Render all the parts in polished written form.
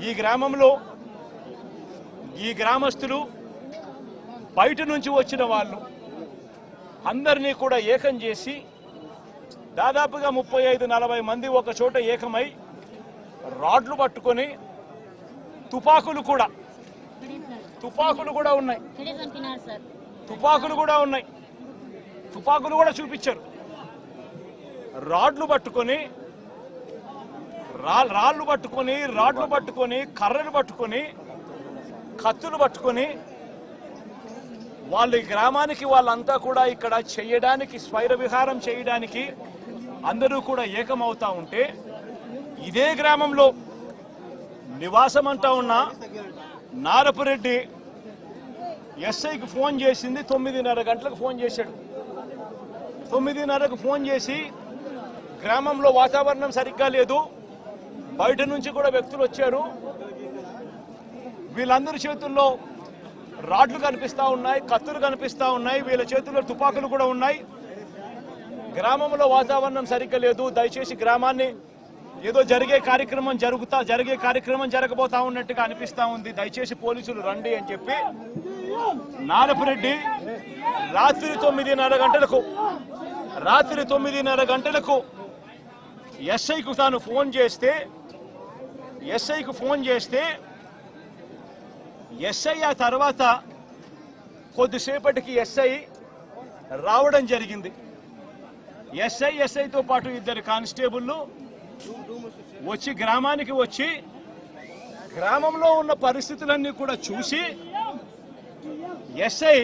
ఈ గ్రామంలో ఈ గ్రామస్తులు బయట నుంచి వచ్చిన వాళ్ళు అందరినీ కూడా ఏకం చేసి దాదాపుగా 35-40 మంది ఒక చోట ఏకమై రాడ్లు పట్టుకొని తుపాకులు కూడా ఉన్నాయి, తుపాకులు కూడా చూపించారు. రాడ్లు పట్టుకొని కర్రలు పట్టుకొని కత్తులు పట్టుకొని వాళ్ళ గ్రామానికి వాళ్ళంతా కూడా ఇక్కడ చేయడానికి స్వైర విహారం చేయడానికి అందరూ కూడా ఏకమవుతా ఉంటే ఇదే గ్రామంలో నివాసం అంటా ఉన్న నారపురెడ్డి ఎస్ఐకి ఫోన్ చేసింది 9:30 గంటలకు ఫోన్ చేశాడు. 9:30కు ఫోన్ చేసి గ్రామంలో వాతావరణం సరిగ్గా లేదు, బయట నుంచి కూడా వ్యక్తులు వచ్చారు, వీళ్ళందరి చేతుల్లో రాడ్లు కనిపిస్తా ఉన్నాయి, కత్తులు కనిపిస్తా ఉన్నాయి, వీళ్ళ చేతుల్లో తుపాకులు కూడా ఉన్నాయి, గ్రామంలో వాతావరణం సరిగ్గా లేదు, దయచేసి గ్రామాన్ని ఏదో జరిగే కార్యక్రమం జరగబోతా ఉన్నట్టుగా అనిపిస్తా ఉంది, దయచేసి పోలీసులు రండి అని చెప్పి నారపురెడ్డి రాత్రి 9:30 గంటలకు ఎస్ఐకు తాను ఫోన్ చేస్తే ఎస్ఐ ఆ తర్వాత కొద్దిసేపటికి ఎస్ఐ రావడం జరిగింది. ఎస్ఐతో పాటు 2 కానిస్టేబుళ్ళు వచ్చి గ్రామానికి వచ్చి గ్రామంలో ఉన్న పరిస్థితులన్నీ కూడా చూసి ఎస్ఐ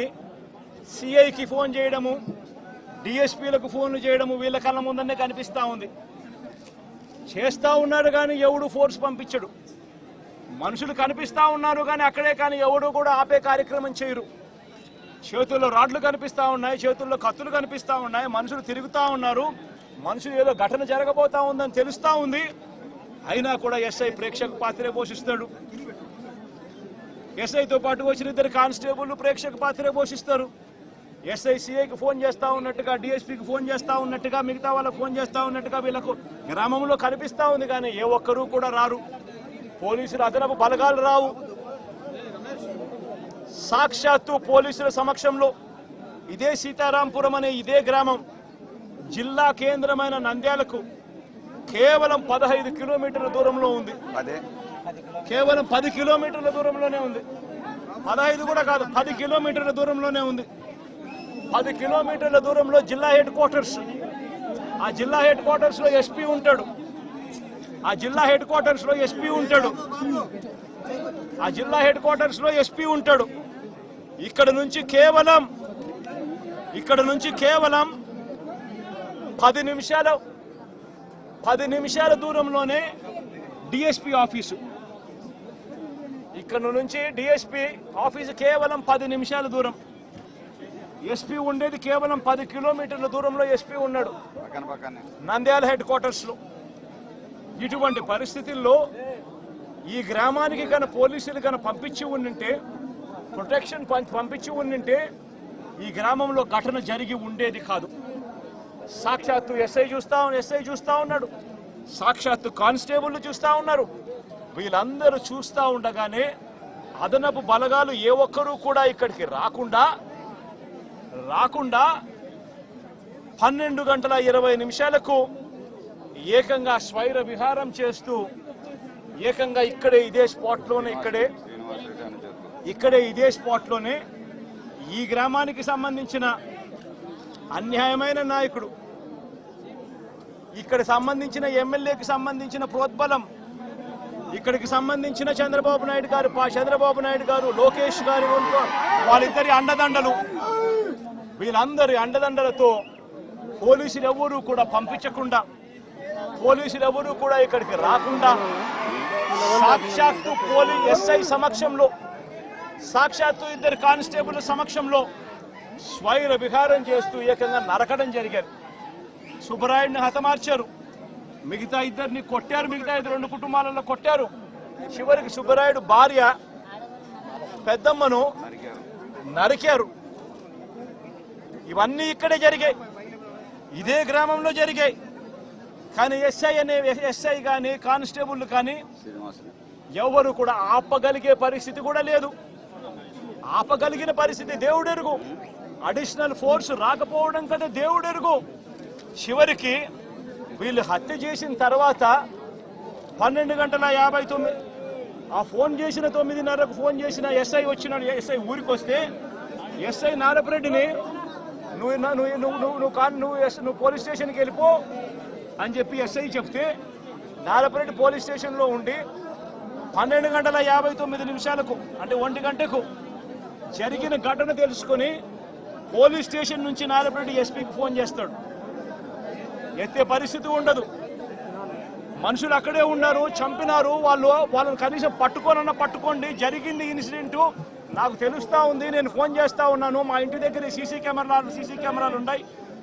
సిఐకి ఫోన్ చేయడము, డిఎస్పీలకు ఫోన్లు చేయడము వీళ్ళ కళ్ళ ముందనే కనిపిస్తా ఉంది. చేస్తా ఉన్నారు కానీ ఎవడు ఫోర్స్ పంపించడు, మనుషులు కనిపిస్తా ఉన్నారు కానీ అక్కడే కానీ ఎవడు కూడా ఆపే కార్యక్రమం చేయరు. చేతుల్లో రాడ్లు కనిపిస్తా ఉన్నాయి, చేతుల్లో కత్తులు కనిపిస్తా ఉన్నాయి, మనుషులు తిరుగుతా ఉన్నారు, మనుషులు ఏదో ఘటన జరగబోతా ఉందని తెలుస్తా ఉంది, అయినా కూడా ఎస్ఐ ప్రేక్షక పాత్రే పోషిస్తాడు. ఎస్ఐతో పాటు వచ్చిన 2 కానిస్టేబుల్ ప్రేక్షక పాత్రే పోషిస్తారు. ఎస్ఐ సిఐకి ఫోన్ చేస్తా ఉన్నట్టుగా, డిఎస్పీకి ఫోన్ చేస్తా ఉన్నట్టుగా, మిగతా వాళ్ళకి ఫోన్ చేస్తా ఉన్నట్టుగా వీళ్ళకు గ్రామంలో కనిపిస్తా ఉంది కానీ ఏ ఒక్కరూ కూడా రారు, పోలీసులు అదనపు బలగాలు రావు. సాక్షాత్తు పోలీసుల సమక్షంలో ఇదే సీతారాంపురం అనే ఇదే గ్రామం జిల్లా కేంద్రమైన నంద్యాలకు కేవలం 15 కిలోమీటర్ల దూరంలో ఉంది. కేవలం 10 కిలోమీటర్ల దూరంలోనే ఉంది, 15 కూడా కాదు, 10 కిలోమీటర్ల దూరంలోనే ఉంది. 10 కిలోమీటర్ల దూరంలో జిల్లా హెడ్ క్వార్టర్స్, ఆ జిల్లా హెడ్ క్వార్టర్స్ లో ఎస్పీ ఉంటాడు, ఇక్కడ నుంచి కేవలం 10 నిమిషాల దూరంలోనే డిఎస్పీ ఆఫీసు, ఇక్కడ నుంచి డిఎస్పీ ఆఫీసు కేవలం 10 నిమిషాల దూరం. ఎస్పీ ఉండేది కేవలం 10 కిలోమీటర్ల దూరంలో ఎస్పీ ఉన్నాడు నంద్యాల హెడ్ క్వార్టర్స్ లో. ఇటువంటి పరిస్థితుల్లో ఈ గ్రామానికి కనుక పోలీసులు కనుక పంపించి ఉండింటే, ప్రొటెక్షన్ పంపించి ఉండింటే ఈ గ్రామంలో ఘటన జరిగి ఉండేది కాదు. సాక్షాత్తు ఎస్ఐ చూస్తా ఉన్నాడు, సాక్షాత్తు కానిస్టేబుల్ చూస్తా ఉన్నారు. వీళ్ళందరూ చూస్తా ఉండగానే అదనపు బలగాలు ఏ ఒక్కరూ కూడా ఇక్కడికి రాకుండా 12:20 ఏకంగా స్వైర విహారం చేస్తూ ఏకంగా ఇక్కడే ఇదే స్పాట్లోనే ఈ గ్రామానికి సంబంధించిన అన్యాయమైన నాయకుడు, ఇక్కడ సంబంధించిన ఎమ్మెల్యేకి సంబంధించిన ప్రోద్బలం, ఇక్కడికి సంబంధించిన చంద్రబాబు నాయుడు గారు, లోకేష్ గారు, వాళ్ళిద్దరి అండదండలు, వీళ్ళందరి అండదండలతో పోలీసులు ఎవరూ కూడా పంపించకుండా, పోలీసులు ఎవరూ కూడా ఇక్కడికి రాకుండా సాక్షాత్తు ఎస్ఐ సమక్షంలో, సాక్షాత్తు 2 కానిస్టేబుల్ సమక్షంలో స్వైర విహారం చేస్తూ ఏకంగా నరకడం జరిగారు. సుబ్బరాయుడిని హతమార్చారు, మిగతా 2 కొట్టారు, మిగతా 2 కుటుంబాలలో కొట్టారు. చివరికి సుబ్బరాయుడు భార్య పెద్దమ్మను నరికారు. ఇవన్నీ ఇక్కడే జరిగాయి, ఇదే గ్రామంలో జరిగాయి. కానీ ఎస్ఐ కానీ కానిస్టేబుల్ కానీ ఎవరు కూడా ఆపగలిగే పరిస్థితి కూడా లేదు. ఆపగలిగిన పరిస్థితి దేవుడెరుగు. అడిషనల్ ఫోర్స్ రాకపోవడం కదా దేవుడెరుగు. చివరికి వీళ్ళు హత్య చేసిన తర్వాత 12:59 ఆ ఫోన్ చేసిన 9:30కు ఫోన్ చేసిన ఎస్ఐ వచ్చినాడు. ఎస్ఐ ఊరికి వస్తే ఎస్ఐ నారపరెడ్డిని నువ్వు పోలీస్ స్టేషన్కి వెళ్ళిపో అని చెప్పి ఎస్ఐ చెప్తే నారపరెడ్డి పోలీస్ స్టేషన్లో ఉండి 12:59 అంటే 1 గంటకు జరిగిన ఘటన తెలుసుకొని పోలీస్ స్టేషన్ నుంచి నారపరెడ్డి ఎస్పీకి ఫోన్ చేస్తాడు. ఎత్తే పరిస్థితి ఉండదు. మనుషులు అక్కడే ఉన్నారు, చంపినారు. వాళ్ళని కనీసం పట్టుకోండి, జరిగింది ఇన్సిడెంట్ నాకు తెలుస్తా ఉంది, నేను ఫోన్ చేస్తా ఉన్నాను. మా ఇంటి దగ్గర సీసీ కెమెరాలు ఉన్నాయి.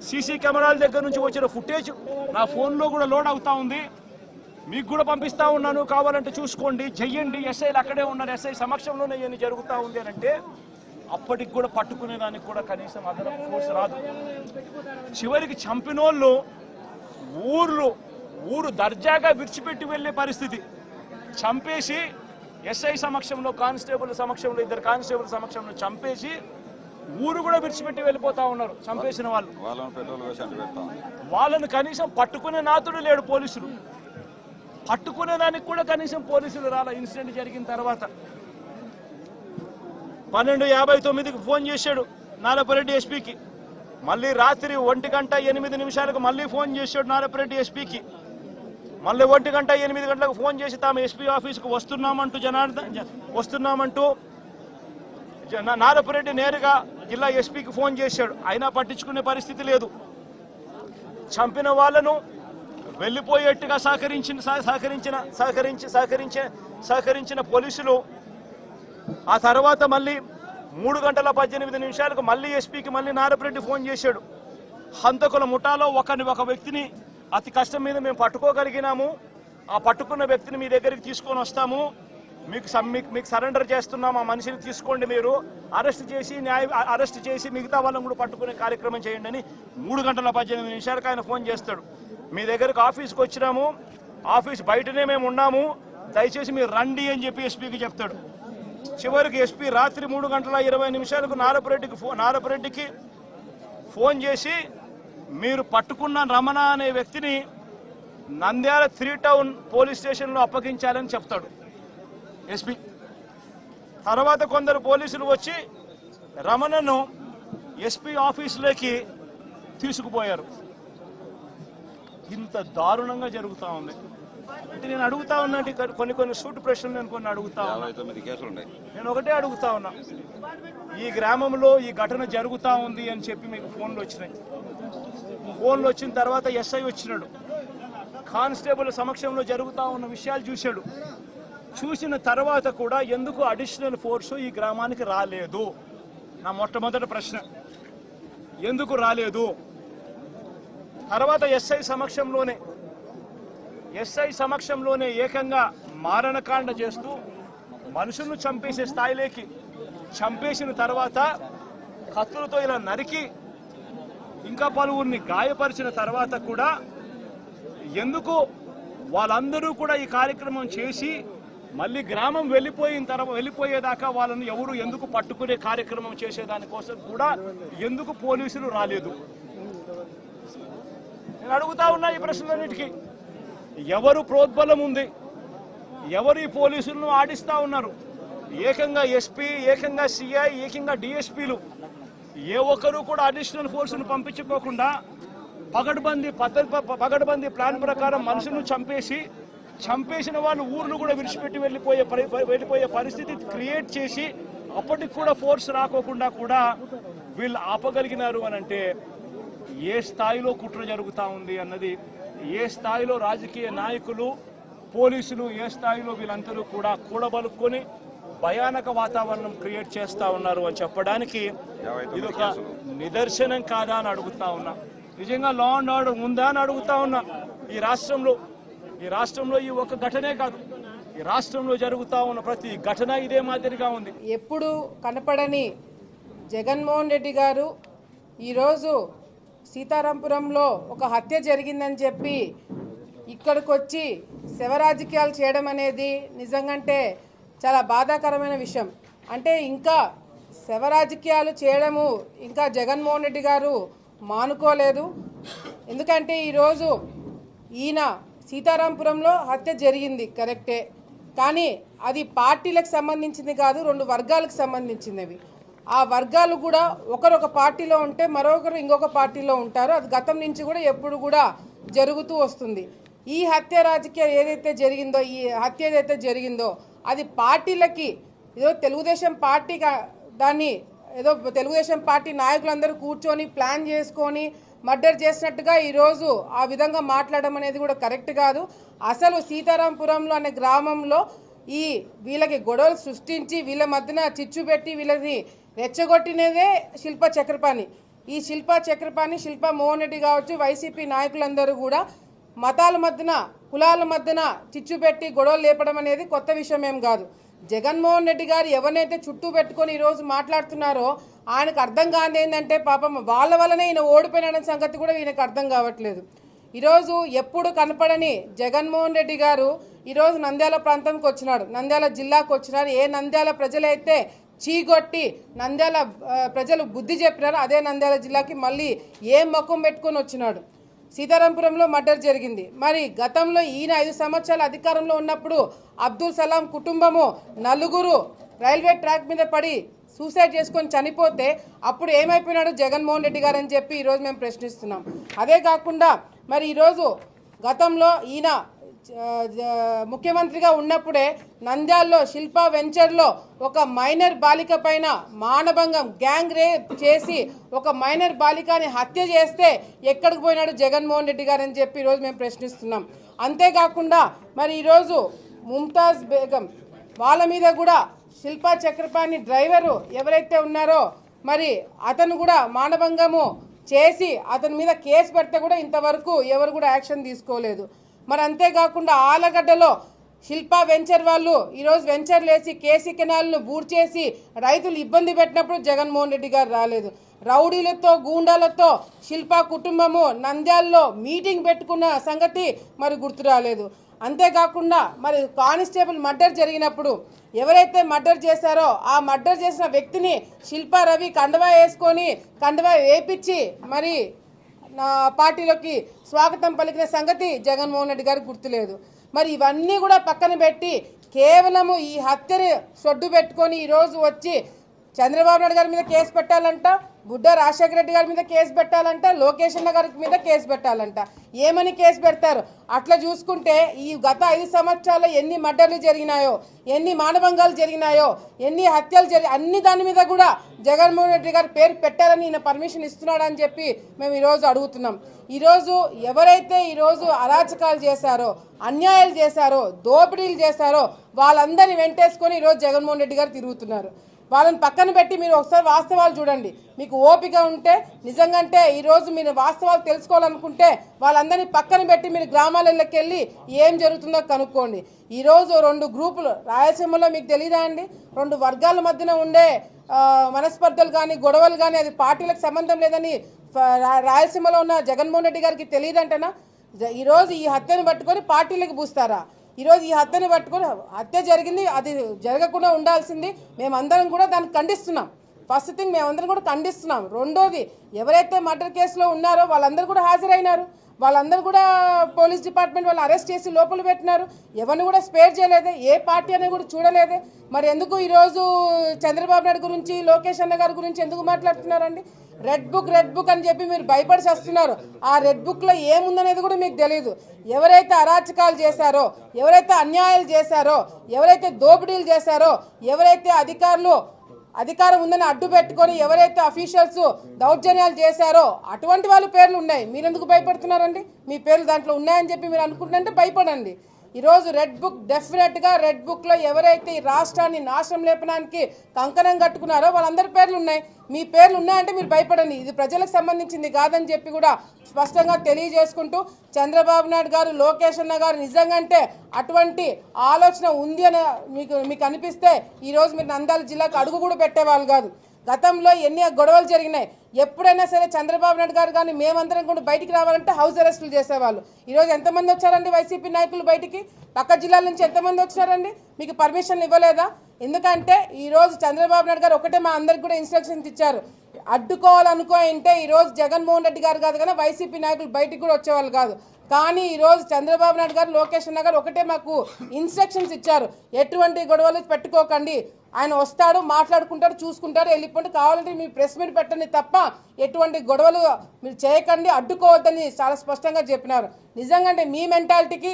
సీసీ కెమెరాల దగ్గర నుంచి వచ్చిన ఫుటేజ్ నా ఫోన్లో కూడా లోడ్ అవుతా ఉంది. మీకు కూడా పంపిస్తా ఉన్నాను, కావాలంటే చూసుకోండి, చెయ్యండి. ఎస్ఐలు అక్కడే ఉన్నారు, ఎస్ఐ సమక్షంలోనే ఇవన్నీ జరుగుతూ ఉంది అని అంటే అప్పటికి కూడా పట్టుకునేదానికి కూడా కనీసం అదనపు ఫోర్స్ రాదు. చివరికి చంపినోళ్ళు ఊరు దర్జాగా విడిచిపెట్టి వెళ్లే పరిస్థితి. చంపేసి ఎస్ఐ సమక్షంలో, కానిస్టేబుల్ సమక్షంలో, 2 కానిస్టేబుల్ సమక్షంలో చంపేసి ఊరు కూడా విడిచిపెట్టి వెళ్ళిపోతా ఉన్నారు చంపేసిన వాళ్ళు. వాళ్ళను కనీసం పట్టుకునే నాతుడు లేడు. పోలీసులు పట్టుకునేదానికి కూడా కనీసం పోలీసులు రాలా. ఇన్సిడెంట్ జరిగిన తర్వాత 12:59కి ఫోన్ చేశాడు నారపరెడ్డి ఎస్పీకి. మళ్ళీ రాత్రి 1:08 మళ్ళీ ఫోన్ చేశాడు నారపరెడ్డి ఎస్పీకి. మళ్ళీ 1:08 ఫోన్ చేసి తాము ఎస్పీ ఆఫీస్కు వస్తున్నామంటూ నారపరెడ్డి నేరుగా జిల్లా ఎస్పీకి ఫోన్ చేశాడు. అయినా పట్టించుకునే పరిస్థితి లేదు. చంపిన వాళ్ళను వెళ్ళిపోయేట్టుగా సహకరించిన పోలీసులు ఆ తర్వాత మళ్ళీ 3:18 మళ్ళీ ఎస్పీకి మళ్ళీ నారపరెడ్డి ఫోన్ చేశాడు. హంతకుల ముఠాలో ఒక వ్యక్తిని అతి కష్టం మీద మేము పట్టుకోగలిగినాము. ఆ పట్టుకున్న వ్యక్తిని మీ దగ్గరికి తీసుకొని వస్తాము, మీకు సరెండర్ చేస్తున్నాము, ఆ మనిషిని తీసుకోండి, మీరు అరెస్ట్ చేసి మిగతా వాళ్ళని కూడా పట్టుకునే కార్యక్రమం చేయండి అని 3:18 ఆయన ఫోన్ చేస్తాడు. మీ దగ్గరకు ఆఫీస్కి వచ్చినాము, ఆఫీస్ బయటనే మేము ఉన్నాము, దయచేసి మీరు రండి అని చెప్పి ఎస్పీకి చెప్తాడు. చివరికి ఎస్పీ రాత్రి 3:20 నారపరెడ్డికి ఫోన్ చేసి మీరు పట్టుకున్న రమణ అనే వ్యక్తిని నంద్యాల 3 టౌన్ పోలీస్ స్టేషన్లో అప్పగించాలని చెప్తాడు ఎస్పీ. తర్వాత కొందరు పోలీసులు వచ్చి రమణను ఎస్పీ ఆఫీసులోకి తీసుకుపోయారు. ఇంత దారుణంగా జరుగుతూ ఉంది. అంటే నేను అడుగుతా ఉన్నట్టు కొన్ని సూట్ ప్రశ్నలు నేను అడుగుతా ఉన్నా. నేను ఒకటే అడుగుతా ఉన్నా, ఈ గ్రామంలో ఈ ఘటన జరుగుతూ ఉంది అని చెప్పి మీకు ఫోన్లు వచ్చినాయి. ఫోన్లు వచ్చిన తర్వాత ఎస్ఐ వచ్చినాడు, కానిస్టేబుల్ సమక్షంలో జరుగుతూ ఉన్న విషయాలు చూశాడు. చూసిన తర్వాత కూడా ఎందుకు అడిషనల్ ఫోర్సు ఈ గ్రామానికి రాలేదు? నా మొట్టమొదటి ప్రశ్న, ఎందుకు రాలేదు? తర్వాత ఎస్ఐ సమక్షంలోనే ఏకంగా మారణకాండ చేస్తూ మనుషులను చంపేసే స్థాయిలోకి చంపేసిన తర్వాత కత్తులతో ఇలా నరికి ఇంకా పలువురిని గాయపరిచిన తర్వాత కూడా ఎందుకు వాళ్ళందరూ కూడా ఈ కార్యక్రమం చేసి మళ్ళీ గ్రామం వెళ్ళిపోయేదాకా వాళ్ళని ఎవరు ఎందుకు పట్టుకునే కార్యక్రమం చేసేదానికోసం కూడా ఎందుకు పోలీసులు రాలేదు? నేను అడుగుతా ఉన్నా ఈ ప్రశ్నలన్నిటికీ. ఎవరు ప్రోద్బలం ఉంది? ఎవరు ఈ పోలీసులను ఆడిస్తా ఉన్నారు? ఏకంగా ఎస్పీ, ఏకంగా సిఐ, ఏకంగా డిఎస్పీలు ఏ ఒక్కరూ కూడా అడిషనల్ ఫోర్సును పంపించుకోకుండా పగడ్బందీ ప్లాన్ ప్రకారం మనుషులను చంపేసిన వాళ్ళు ఊర్లు కూడా విడిచిపెట్టి వెళ్ళిపోయే పరిస్థితి క్రియేట్ చేసి అప్పటికి కూడా ఫోర్స్ రాకోకుండా కూడా వీళ్ళు ఆపగలిగినారు అని అంటే ఏ స్థాయిలో కుట్ర జరుగుతూ ఉంది అన్నది, ఏ స్థాయిలో రాజకీయ నాయకులు, పోలీసులు, ఏ స్థాయిలో వీళ్ళందరూ కూడా కూడబలుక్కొని భయానక వాతావరణం క్రియేట్ చేస్తా ఉన్నారు అని చెప్పడానికి ఇదొక నిదర్శనం కాదా అని అడుగుతా ఉన్నా. నిజంగా లా అండ్ ఆర్డర్ ఉందా అని అడుగుతా ఉన్నా. ఈ రాష్ట్రంలో ఈ ఒక ఘటనే కాదు, ఈ రాష్ట్రంలో జరుగుతా ఉన్న ప్రతి ఘటన ఇదే మాదిరిగా ఉంది. ఎప్పుడు కనపడని జగన్మోహన్ రెడ్డి గారు ఈరోజు సీతారాంపురంలో ఒక హత్య జరిగిందని చెప్పి ఇక్కడికి వచ్చి శవ రాజకీయాలు చేయడం అనేది నిజంగంటే చాలా బాధాకరమైన విషయం. అంటే ఇంకా శవ రాజకీయాలు చేయడము ఇంకా జగన్మోహన్ రెడ్డి గారు మానుకోలేదు. ఎందుకంటే ఈరోజు ఈయన సీతారాంపురంలో హత్య జరిగింది కరెక్టే, కానీ అది పార్టీలకు సంబంధించింది కాదు, 2 వర్గాలకు సంబంధించినవి. ఆ వర్గాలు కూడా ఒకరొక పార్టీలో ఉంటే మరొకరు ఇంకొక పార్టీలో ఉంటారు. అది గతం నుంచి కూడా ఎప్పుడు కూడా జరుగుతూ వస్తుంది. ఈ హత్య రాజకీయం ఏదైతే జరిగిందో అది పార్టీలకి ఏదో తెలుగుదేశం పార్టీ దాన్ని ఏదో తెలుగుదేశం పార్టీ నాయకులందరూ కూర్చొని ప్లాన్ చేసుకొని మర్డర్ చేసినట్టుగా ఈరోజు ఆ విధంగా మాట్లాడడం అనేది కూడా కరెక్ట్ కాదు. అసలు సీతారాంపురంలో అనే గ్రామంలో వీళ్ళకి గొడవలు సృష్టించి వీళ్ళ మధ్యన చిచ్చు పెట్టి వీళ్ళని రెచ్చగొట్టినదే శిల్పా చక్రపాణి. ఈ శిల్పా చక్రపాణి, శిల్పా మోహన్ రెడ్డి కావచ్చు, వైసీపీ నాయకులందరూ కూడా మతాల మధ్యన కులాల మధ్యన చిచ్చు పెట్టి గొడవలు లేపడం అనేది కొత్త విషయం ఏం కాదు. జగన్మోహన్ రెడ్డి గారు ఎవరినైతే చుట్టూ పెట్టుకొని ఈరోజు మాట్లాడుతున్నారో ఆయనకు అర్థం కాని ఏంటంటే పాపం వాళ్ళ వల్లనే ఈయన ఓడిపోయిన సంగతి కూడా ఈయనకు అర్థం కావట్లేదు. ఈరోజు ఎప్పుడు కనపడని జగన్మోహన్ రెడ్డి గారు ఈరోజు నంద్యాల ప్రాంతంకి వచ్చినాడు, నంద్యాల జిల్లాకు వచ్చినారు. ఏ నంద్యాల ప్రజలైతే చీగొట్టి నంద్యాల ప్రజలు బుద్ధి చెప్పినారు అదే నంద్యాల జిల్లాకి మళ్ళీ ఏం ముఖం పెట్టుకొని వచ్చినాడు. సీతారాంపురంలో మర్డర్ జరిగింది. మరి గతంలో ఈయన 5 సంవత్సరాల అధికారంలో ఉన్నప్పుడు అబ్దుల్ సలాం కుటుంబము 4 రైల్వే ట్రాక్ మీద పడి సూసైడ్ చేసుకొని చనిపోతే అప్పుడు ఏమైపోయినాడు జగన్మోహన్ రెడ్డి గారు అని చెప్పి ఈరోజు మేము ప్రశ్నిస్తున్నాం. అదే కాకుండా మరి ఈరోజు గతంలో ఈయన ముఖ్యమంత్రిగా ఉన్నప్పుడే నంద్యాలలో శిల్పా వెంచర్లో ఒక మైనర్ బాలిక పైన మానభంగం గ్యాంగ్ రేప్ చేసి ఒక మైనర్ బాలికని హత్య చేస్తే ఎక్కడికి పోయినాడు జగన్మోహన్ రెడ్డి గారు అని చెప్పి ఈరోజు మేము ప్రశ్నిస్తున్నాం. అంతేకాకుండా మరి ఈరోజు ముంతాజ్ బేగం వాళ్ళ మీద కూడా శిల్పా చక్రపాణి డ్రైవరు ఎవరైతే ఉన్నారో మరి అతను కూడా మానభంగము చేసి అతని మీద కేసు పెడితే కూడా ఇంతవరకు ఎవరు కూడా యాక్షన్ తీసుకోలేదు. మరి అంతేకాకుండా ఆలగడ్డలో శిల్పా వెంచర్ వాళ్ళు ఈరోజు వెంచర్లు వేసి కేసీ కెనాల్ను బూడ్చేసి రైతులు ఇబ్బంది పెట్టినప్పుడు జగన్మోహన్ రెడ్డి గారు రాలేదు. రౌడీలతో గూండాలతో శిల్పా కుటుంబము నంద్యాలలో మీటింగ్ పెట్టుకున్న సంగతి మరి గుర్తు రాలేదు. అంతేకాకుండా మరి కానిస్టేబుల్ మర్డర్ జరిగినప్పుడు ఎవరైతే మర్డర్ చేశారో ఆ మర్డర్ చేసిన వ్యక్తిని శిల్పా రవి కండవా వేసుకొని కండవా వేపించి మరి నా పార్టీలోకి స్వాగతం పలికిన సంగతి జగన్మోహన్ రెడ్డి గారికి గుర్తులేదు. మరి ఇవన్నీ కూడా పక్కన పెట్టి కేవలము ఈ హత్యని సొడ్డు పెట్టుకొని ఈరోజు వచ్చి చంద్రబాబు నాయుడు గారి మీద కేసు పెట్టాలంట, బుడ్డ రాజశేఖర రెడ్డి గారి మీద కేసు పెట్టాలంట, లోకేష్ అన్న గారి మీద కేసు పెట్టాలంట. ఏమని కేసు పెడతారు? అట్లా చూసుకుంటే ఈ గత 5 సంవత్సరాల్లో ఎన్ని మర్డర్లు జరిగినాయో, ఎన్ని మానభంగాలు జరిగినాయో, ఎన్ని హత్యలు అన్ని దాని మీద కూడా జగన్మోహన్ రెడ్డి గారి పేరు పెట్టాలని ఈయన పర్మిషన్ ఇస్తున్నాడని చెప్పి మేము ఈరోజు అడుగుతున్నాం. ఈరోజు ఎవరైతే ఈరోజు అరాచకాలు చేశారో, అన్యాయాలు చేశారో, దోపిడీలు చేశారో వాళ్ళందరినీ వెంటేసుకొని ఈరోజు జగన్మోహన్ రెడ్డి గారు తిరుగుతున్నారు. వాళ్ళని పక్కన పెట్టి మీరు ఒకసారి వాస్తవాలు చూడండి. మీకు ఓపిక ఉంటే నిజంగాంటే ఈరోజు మీరు వాస్తవాలు తెలుసుకోవాలనుకుంటే వాళ్ళందరినీ పక్కన పెట్టి మీరు గ్రామాలలోకి వెళ్ళి ఏం జరుగుతుందో కనుక్కోండి. ఈరోజు 2 గ్రూపులు రాయలసీమలో మీకు తెలియదా అండి? 2 వర్గాల మధ్యన ఉండే మనస్పర్ధలు కానీ గొడవలు కానీ అది పార్టీలకు సంబంధం లేదని రాయలసీమలో ఉన్న జగన్మోహన్ రెడ్డి గారికి తెలియదంటేనా? ఈరోజు ఈ హత్యను పట్టుకొని పార్టీలకు పూస్తారా? ఈరోజు ఈ హత్యను పట్టుకొని హత్య జరిగింది, అది జరగకుండా ఉండాల్సింది. మేమందరం కూడా దాన్ని ఖండిస్తున్నాం. ఫస్ట్ థింగ్ మేమందరం కూడా ఖండిస్తున్నాం. రెండోది ఎవరైతే మర్డర్ కేసులో ఉన్నారో వాళ్ళందరూ కూడా హాజరైనారు. వాళ్ళందరూ కూడా పోలీస్ డిపార్ట్మెంట్ వాళ్ళు అరెస్ట్ చేసి లోపల పెట్టినారు. ఎవరిని కూడా స్పేర్ చేయలేదే, ఏ పార్టీ అనేది కూడా చూడలేదే. మరి ఎందుకు ఈరోజు చంద్రబాబు నాయుడు గురించి, లోకేష్ అన్న గారి గురించి ఎందుకు మాట్లాడుతున్నారండి? రెడ్ బుక్ అని చెప్పి మీరు భయపడి వస్తున్నారు. ఆ రెడ్ బుక్లో ఏముందనేది కూడా మీకు తెలియదు. ఎవరైతే అరాచకాలు చేశారో, ఎవరైతే అన్యాయాలు చేశారో, ఎవరైతే దోపిడీలు చేశారో, ఎవరైతే అధికారం ఉందని అడ్డు పెట్టుకొని ఎవరైతే అఫీషియల్స్ దౌర్జన్యాలు చేశారో అటువంటి వాళ్ళ పేర్లు ఉన్నాయి. మీరెందుకు భయపడుతున్నారండి? మీ పేర్లు దాంట్లో ఉన్నాయని చెప్పి మీరు అనుకుంటుంటే భయపడండి. ఈరోజు రెడ్ బుక్ డెఫినెట్గా రెడ్ బుక్లో ఎవరైతే ఈ రాష్ట్రాన్ని నాశనం లేపడానికి కంకణం కట్టుకున్నారో వాళ్ళందరి పేర్లు ఉన్నాయి. మీ పేర్లు ఉన్నాయంటే మీరు భయపడండి. ఇది ప్రజలకు సంబంధించింది కాదని చెప్పి కూడా స్పష్టంగా తెలియజేసుకుంటూ చంద్రబాబు నాయుడు గారు, లోకేష్ అన్న గారు నిజంగా అటువంటి ఆలోచన ఉంది అని మీకు అనిపిస్తే ఈరోజు మీరు నంద్యాల జిల్లాకు అడుగు కూడా పెట్టేవాళ్ళు కాదు. గతంలో ఎన్ని గొడవలు జరిగినాయి. ఎప్పుడైనా సరే చంద్రబాబు నాయుడు గారు కానీ మేమందరం కూడా బయటికి రావాలంటే హౌస్ అరెస్టులు చేసేవాళ్ళు. ఈరోజు ఎంతమంది వచ్చారండి వైసీపీ నాయకులు బయటికి? పక్క జిల్లాల నుంచి ఎంతమంది వచ్చారండి? మీకు పర్మిషన్ ఇవ్వలేదా? ఎందుకంటే ఈరోజు చంద్రబాబు నాయుడు గారు ఒకటే మా అందరికి కూడా ఇన్స్ట్రక్షన్స్ ఇచ్చారు. అడ్డుకోవాలనుకో అంటే ఈరోజు జగన్మోహన్ రెడ్డి గారు కాదు కానీ వైసీపీ నాయకులు బయటికి కూడా వచ్చేవాళ్ళు కాదు. కానీ ఈరోజు చంద్రబాబు నాయుడు గారు, లోకేష్ అన్న గారు ఒకటే మాకు ఇన్స్ట్రక్షన్స్ ఇచ్చారు, ఎటువంటి గొడవలు పెట్టుకోకండి, ఆయన వస్తాడు, మాట్లాడుకుంటాడు, చూసుకుంటాడు, వెళ్ళిపోండి, కావాలంటే మీరు ప్రెస్ మీట్ పెట్టండి తప్ప ఎటువంటి గొడవలు మీరు చేయకండి, అడ్డుకోవద్దని చాలా స్పష్టంగా చెప్పినారు. నిజంగా మీ మెంటాలిటీకి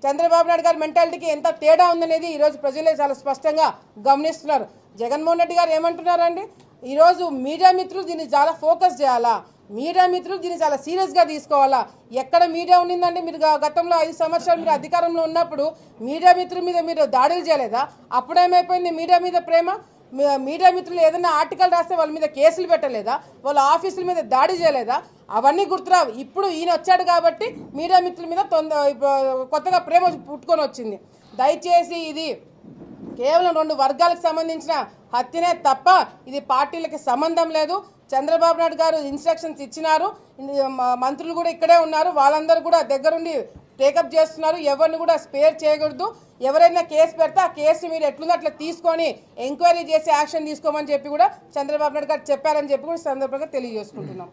చంద్రబాబు నాయుడు గారి మెంటాలిటీకి ఎంత తేడా ఉందనేది ఈరోజు ప్రజలే చాలా స్పష్టంగా గమనిస్తున్నారు. జగన్మోహన్ రెడ్డి గారు ఏమంటున్నారండి, ఈరోజు మీడియా మిత్రులు దీన్ని చాలా ఫోకస్ చేయాలా, మీడియా మిత్రులు దీన్ని చాలా సీరియస్గా తీసుకోవాలా. ఎక్కడ మీడియా ఉండిందండి? మీరు గతంలో 5 సంవత్సరాలు మీరు అధికారంలో ఉన్నప్పుడు మీడియా మిత్రుల మీద మీరు దాడులు చేయలేదా? అప్పుడేమైపోయింది మీడియా మీద ప్రేమ? మీడియా మిత్రులు ఏదైనా ఆర్టికల్ రాస్తే వాళ్ళ మీద కేసులు పెట్టలేదా? వాళ్ళ ఆఫీసుల మీద దాడి చేయలేదా? అవన్నీ గుర్తురావు. ఇప్పుడు ఈయన వచ్చాడు కాబట్టి మీడియా మిత్రుల మీద కొత్తగా ప్రేమ పుట్టుకొని వచ్చింది. దయచేసి ఇది కేవలం 2 వర్గాలకు సంబంధించిన హత్యనే తప్ప ఇది పార్టీలకి సంబంధం లేదు. చంద్రబాబు నాయుడు గారు ఇన్స్ట్రక్షన్స్ ఇచ్చినారు, మంత్రులు కూడా ఇక్కడే ఉన్నారు, వాళ్ళందరూ కూడా దగ్గరుండి టేకప్ చేస్తున్నారు. ఎవరిని కూడా స్పేర్ చేయకూడదు. ఎవరైనా కేసు పెడితే ఆ కేసు మీరు ఎట్లుందో అట్లా తీసుకొని ఎంక్వైరీ చేసి యాక్షన్ తీసుకోమని చెప్పి కూడా చంద్రబాబు నాయుడు గారు చెప్పారని చెప్పి కూడా సందర్భంగా తెలియజేసుకుంటున్నాం.